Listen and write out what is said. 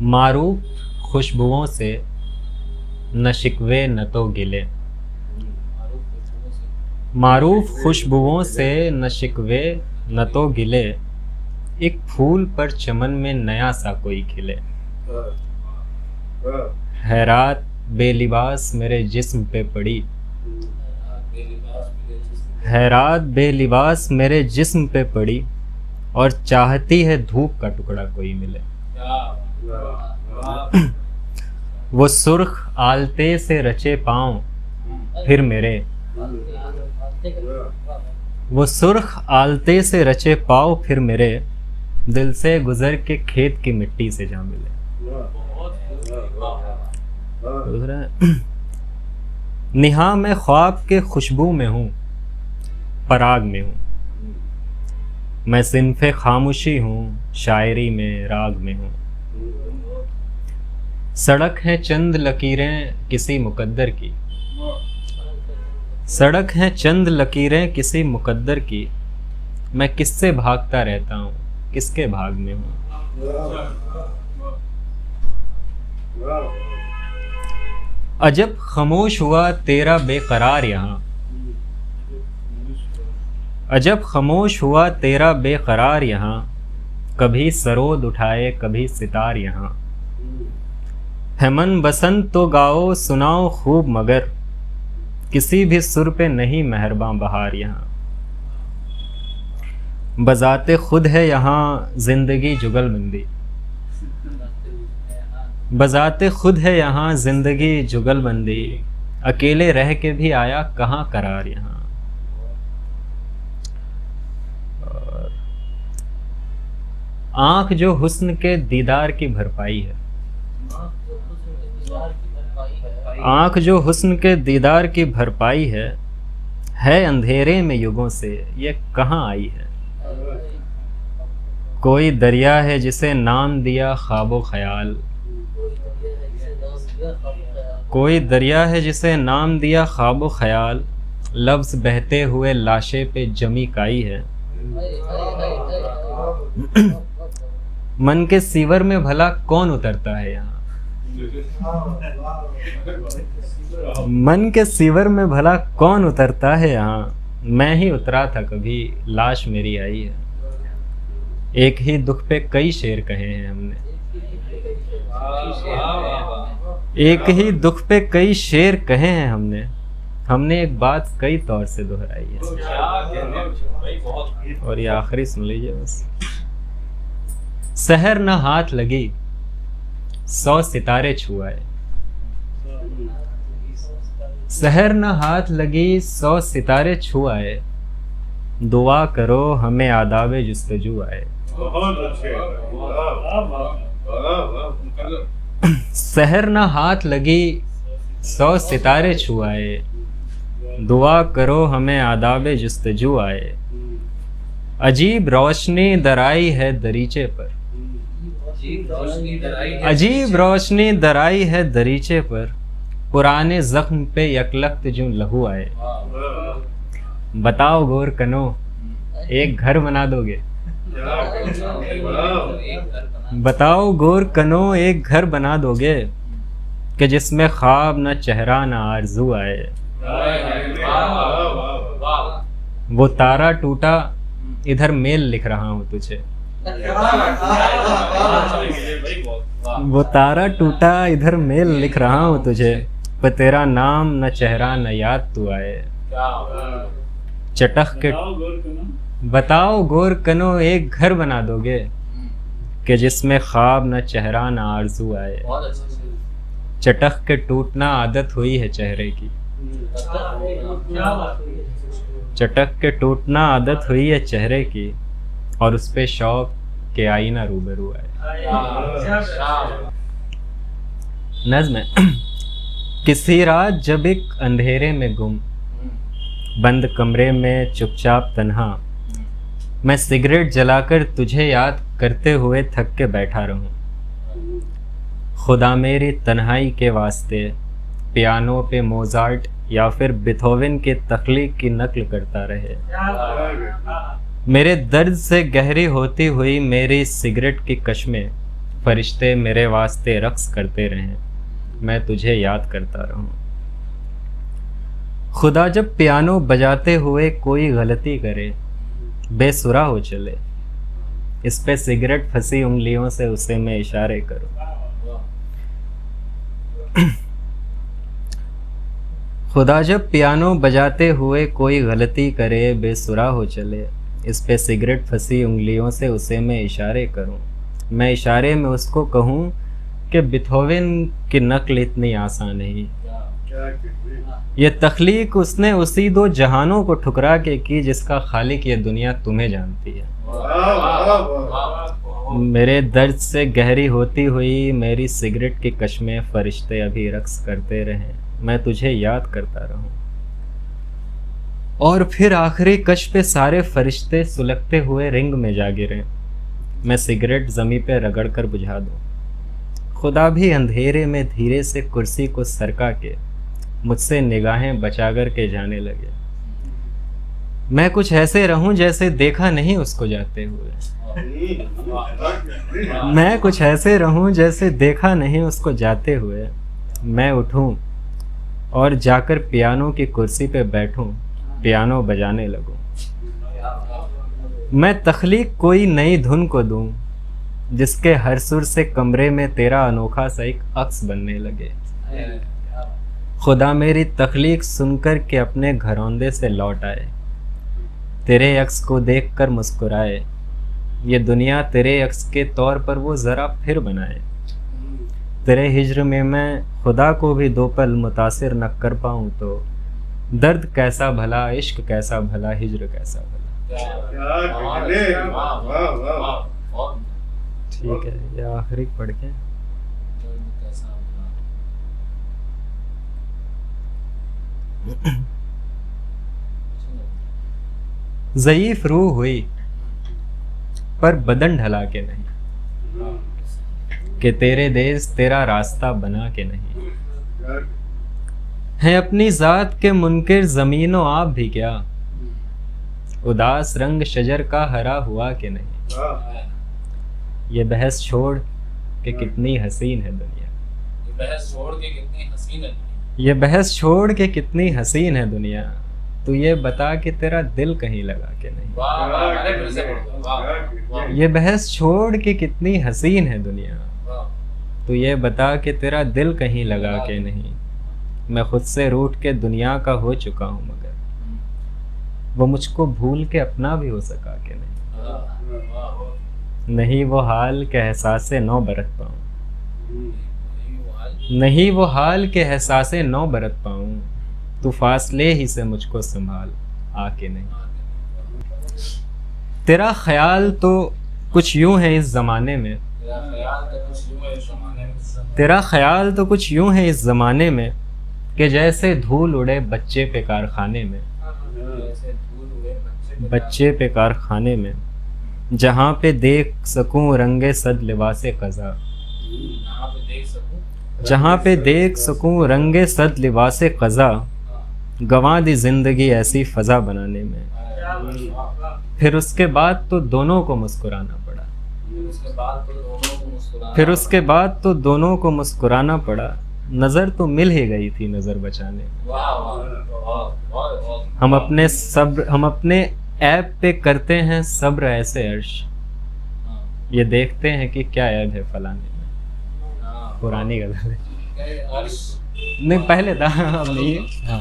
मारूफ खुशबुओं से न शिकवे न तो गिले। मारूफ खुशबुओं से न शिकवे न तो गिले, एक फूल पर चमन में नया सा कोई खिले। हैरात बेलिबास मेरे जिस्म पे पड़ी, हैरात बेलिबास मेरे जिस्म पे पड़ी, और चाहती है धूप का टुकड़ा कोई मिले। वो सुर्ख आलते से रचे पाँव फिर मेरे, वो सुर्ख आलते से रचे पाँव फिर मेरे, दिल से गुजर के खेत की मिट्टी से जा मिले। दूसरा, निहा मैं ख्वाब के खुशबू में हूँ, पराग में हूँ। मैं सिन्फ़े खामोशी हूँ, शायरी में राग में हूँ। सड़क है चंद लकीरें किसी मुकद्दर की, सड़क है चंद लकीरें किसी मुकद्दर की। मैं किससे भागता रहता हूँ, किसके भाग में हूँ। अजब खामोश हुआ तेरा बेकरार यहाँ, अजब खामोश हुआ तेरा बेकरार यहाँ। कभी सरोद उठाए कभी सितार यहाँ। है मन बसंत तो गाओ सुनाओ खूब, मगर किसी भी सुर पे नहीं मेहरबान बहार यहाँ। बजाते खुद है यहाँ जिंदगी जुगलबंदी, बजाते खुद है यहाँ जिंदगी जुगलबंदी। अकेले रह के भी आया कहाँ करार यहाँ। आँख जो हुस्न के दीदार की भरपाई है, आँख जो हुस्न के दीदार की भरपाई है अंधेरे में युगों से ये कहाँ आई है। कोई दरिया है जिसे नाम दिया ख्वाबो ख्याल, कोई दरिया है जिसे नाम दिया ख्वाबो ख्याल। लफ्ज़ बहते हुए लाशे पे जमी काई है। मन के सीवर में भला कौन उतरता है यहाँ, मन के सीवर में भला कौन उतरता है यहाँ। मैं ही उतरा था कभी लाश मेरी आई है। एक ही दुख पे कई शेर कहे हैं हमने, एक ही दुख पे कई शेर कहे हैं हमने। हमने एक बात कई तौर से दोहराई है, और ये आखिरी सुन लीजिए बस। सहर न हाथ लगी 100 सितारे छुआए, सहर न हाथ लगी 100 सितारे छुआए। दुआ करो हमें आदाबे जुस्तजू आए। सहर न हाथ लगी 100 सितारे छुआए। दुआ करो हमें आदाबे जुस्तजू आए। अजीब रोशनी दराई है दरीचे पर, अजीब रोशनी दराई है दरीचे पर। पुराने जख्म पे यकलख्त जो लहू आए। बताओ गोर कनो एक घर बना दोगे, बताओ गोर कनो एक घर बना दोगे, कि जिसमें ख्वाब न चेहरा न आरज़ू आए। वो तारा टूटा इधर मेल लिख रहा हूँ तुझे, वो तारा टूटा इधर मेल लिख रहा हूँ तुझे। पर तेरा नाम न चेहरा न याद तू आए। चटक के बताओ गोर कनो एक घर बना दोगे, कि जिसमें ख्वाब न चेहरा न आरज़ू आए। चटक के टूटना आदत हुई है चेहरे की, चटक के टूटना आदत हुई है चेहरे की, और उस पे शौक के आईना रूबरू आए। नज़्म है। किसी रात जब एक अंधेरे में गुम, बंद कमरे में चुपचाप तन्हा, मैं सिगरेट जलाकर तुझे याद करते हुए थक के बैठा रहूं। खुदा मेरी तन्हाई के वास्ते पियानो पे मोजार्ट या फिर बीथोवन के तख्लीक की नकल करता रहे। मेरे दर्द से गहरी होती हुई मेरी सिगरेट की कश्में फरिश्ते मेरे वास्ते रक्स करते रहें, मैं तुझे याद करता रहूं। खुदा जब पियानो बजाते हुए कोई गलती करे, बेसुरा हो चले, इस पे सिगरेट फंसी उंगलियों से उसे मैं इशारे करूं। खुदा जब पियानो बजाते हुए कोई गलती करे, बेसुरा हो चले, इस पे सिगरेट फंसी उंगलियों से उसे मैं इशारे करूं। मैं इशारे में उसको कहूं कि बिथोवन की नकल इतनी आसान नहीं। ये तख्लीक उसने उसी दो जहानों को ठुकरा के की जिसका खालिक ये दुनिया तुम्हें जानती है। मेरे दर्द से गहरी होती हुई मेरी सिगरेट की कश्में फरिश्ते अभी रक्स करते रहें, मैं तुझे याद करता रहूं। और फिर आखिरी कश पे सारे फरिश्ते सुलगते हुए रिंग में जा गिरे, मैं सिगरेट जमी पे रगड़ कर बुझा दूं। खुदा भी अंधेरे में धीरे से कुर्सी को सरका के मुझसे निगाहें बचाकर के जाने लगे। मैं कुछ ऐसे रहूं जैसे देखा नहीं उसको जाते हुए। मैं कुछ ऐसे रहूं जैसे देखा नहीं उसको जाते हुए। मैं उठूं और जाकर पियानो की कुर्सी पे बैठूं, पियानो बजाने लगूं। मैं तख्लीक कोई नई धुन को दूं जिसके हर सुर से कमरे में तेरा अनोखा सा एक अक्स बनने लगे। खुदा मेरी तख्लीक सुनकर के अपने घरौंदे से लौट आए, तेरे अक्स को देखकर मुस्कुराए, ये दुनिया तेरे अक्स के तौर पर वो ज़रा फिर बनाए। तेरे हिज्र में मैं खुदा को भी दो पल मुतासिर न कर पाऊँ तो दर्द कैसा भला, इश्क कैसा भला, हिज्र कैसा भला। ठीक है, ये आखिरी पढ़ के ज़ईफ रूह हुई पर बदन ढला के नहीं, कि तेरे देश तेरा रास्ता बना के नहीं। है अपनी ज़ात के मुनकिर ज़मीनो आप भी क्या, उदास रंग शजर का हरा हुआ के नहीं। ये बहस छोड़ के कितनी हसीन है दुनिया, ये बहस छोड़ के कितनी हसीन है। ये बहस छोड़ के कितनी हसीन है दुनिया, तू ये बता कि तेरा दिल कहीं लगा के नहीं। वाह वाह, अरे फिर से पढ़ो। वाह वाह, ये बहस छोड़ के कितनी हसीन है दुनिया, वाह। तू ये बता कि तेरा दिल कहीं लगा के नहीं। मैं खुद से रूठ के दुनिया का हो चुका हूँ मगर वो मुझको भूल के अपना भी हो सका के नहीं। वाह, वाह। नहीं वो हाल के एहसास से नौ बरत पाऊँ, ये नहीं वो हाल के एहसास से नौ बरत पाऊँ, तू फासले ही से मुझको संभाल आके नहीं। तेरा ख्याल तो कुछ यूं है इस ज़माने में, तेरा ख्याल तो कुछ यूं है इस ज़माने में, तेरा ख्याल तो कुछ यूं है इस ज़माने में कि जैसे धूल उड़े बच्चे पे कारखाने में, जैसे धूल उड़े बच्चे पे कारखाने में, जहाँ पे देख सकूं रंगे सद लिबासे क़ज़ा, यहाँ पे देख सकूं, जहाँ पे देख सकूं रंगे सद लिबासे क़ज़ा, गंवा दी ज़िंदगी ऐसी फ़ज़ा बनाने में। फिर उसके बाद तो दोनों को मुस्कुराना पड़ा, उसके बाद तो दोनों को मुस्कुराना, फिर उसके बाद तो दोनों को मुस्कुराना पड़ा, नज़र तो मिल ही गई थी नज़र बचाने में। वाह वाह वाह वाह। हम अपने ऐब पे करते हैं सब्र ऐसे अर्श, ये देखते हैं कि क्या ऐब है फलाने में। पुरानी गज़ल है, अर्श नहीं पहले था, अब नहीं है।